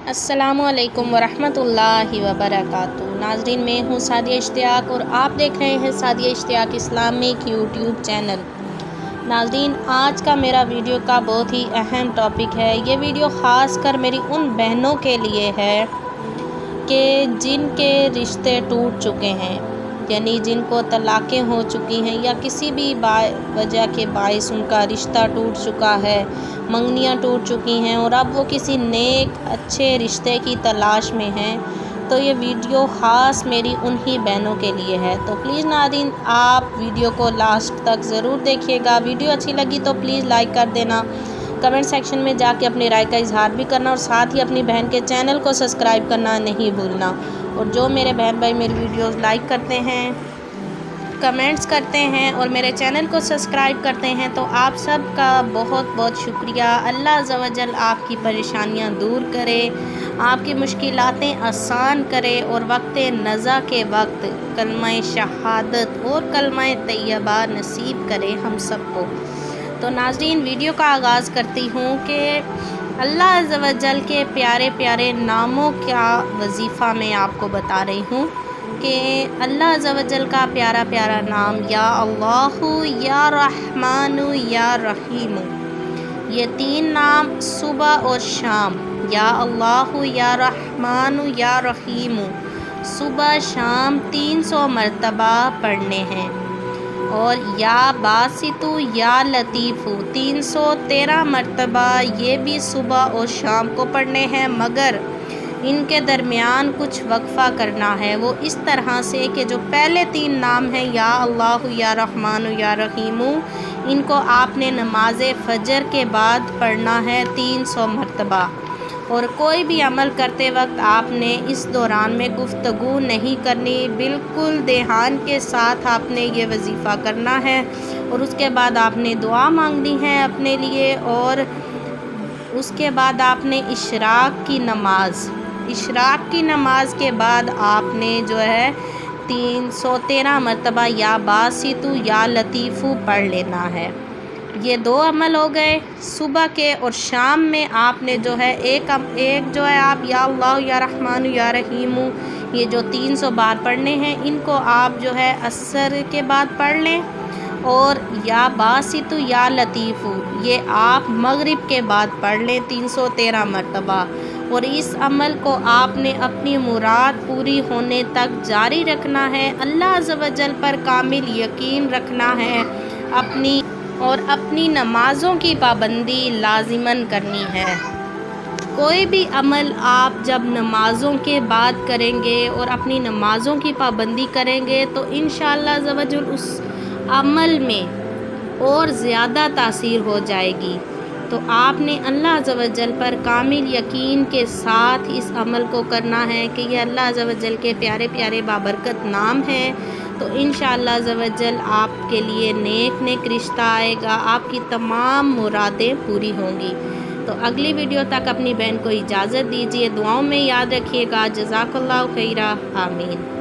अस्सलामु अलैकुम वरहमतुल्लाहि वबरकातुहू। नाजरीन, मैं हूँ सादिया इश्तियाक और आप देख रहे हैं Sadia Ishtiaq Islamic YouTube channel. नाजरीन, आज का मेरा वीडियो का बहुत ही अहम टॉपिक है। ये वीडियो ख़ास कर मेरी उन बहनों के लिए है कि जिनके रिश्ते टूट चुके हैं, यानी जिनको तलाक़ें हो चुकी हैं या किसी भी वजह के बायस उनका रिश्ता टूट चुका है, मंगनियाँ टूट चुकी हैं और अब वो किसी नेक अच्छे रिश्ते की तलाश में हैं। तो ये वीडियो ख़ास मेरी उन्हीं बहनों के लिए है। तो प्लीज़ नाज़रीन, आप वीडियो को लास्ट तक ज़रूर देखिएगा। वीडियो अच्छी लगी तो प्लीज़ लाइक कर देना, कमेंट सेक्शन में जाके अपनी राय का इजहार भी करना और साथ ही अपनी बहन के चैनल को सब्सक्राइब करना नहीं भूलना। और जो मेरे बहन भाई मेरी वीडियोस लाइक करते हैं, कमेंट्स करते हैं और मेरे चैनल को सब्सक्राइब करते हैं, तो आप सब का बहुत बहुत शुक्रिया। अल्लाह अज़्ज़ा व जल आपकी परेशानियां दूर करे, आपकी मुश्किलातें आसान करे और वक्त नज़ा के वक्त कलमा शहादत और कलमा तैयबा नसीब करे हम सबको। तो नाज़रीन, वीडियो का आगाज़ करती हूँ कि अल्लाह अज़्ज़ा व जल के प्यारे प्यारे नामों का वजीफ़ा मैं आपको बता रही हूँ कि अल्लाह अज़्ज़ा व जल का प्यारा प्यारा नाम या अल्लाहु या रहमानु या रहीमु, ये तीन नाम सुबह और शाम, या अल्लाहु या रहमानु या रहीमु सुबह शाम 300 मरतबा पढ़ने हैं। और या बासितु या लतीफ़ु 313 मरतबा ये भी सुबह और शाम को पढ़ने हैं, मगर इनके दरमियान कुछ वक्फ़ा करना है। वो इस तरह से कि जो पहले तीन नाम हैं या अल्लाहु या रहमानु या रहीमु, इनको आपने नमाज फ़जर के बाद पढ़ना है 300 मरतबा। और कोई भी अमल करते वक्त आपने इस दौरान में गुफ्तगू नहीं करनी, बिल्कुल ध्यान के साथ आपने ये वजीफ़ा करना है। और उसके बाद आपने दुआ मांगनी है अपने लिए। और उसके बाद आपने इशराक की नमाज के बाद आपने जो है 313 मरतबा या बासितु या लतीफ़ु पढ़ लेना है। ये दो अमल हो गए सुबह के। और शाम में आपने जो है एक जो है आप या अल्लाह या रहमान या रहीमु, ये जो 300 बार पढ़ने हैं, इनको आप जो है असर के बाद पढ़ लें। और या बासितु या लतीफ़ु ये आप मगरिब के बाद पढ़ लें 313 मरतबा। और इस अमल को आपने अपनी मुराद पूरी होने तक जारी रखना है। अल्लाह अज़्ज़ा व जल पर कामिल यकीन रखना है, अपनी नमाज़ों की पाबंदी लाजिमन करनी है। कोई भी अमल आप जब नमाज़ों के बाद करेंगे और अपनी नमाज़ों की पाबंदी करेंगे तो इंशाअल्लाह अज़्ज़ा व जल उस अमल में और ज़्यादा तासीर हो जाएगी। तो आपने अल्लाह अज़्ज़ा व जल पर कामिल यकीन के साथ इस अमल को करना है कि ये अल्लाह अज़्ज़ा व जल के प्यारे प्यारे बाबरकत नाम हैं। तो इंशाअल्लाह अज़्ज़ा व जल आपके लिए नेक रिश्ता आएगा, आपकी तमाम मुरादें पूरी होंगी। तो अगली वीडियो तक अपनी बहन को इजाज़त दीजिए। दुआओं में याद रखिएगा। जज़ाकल्लाहु खैरा। आमीन।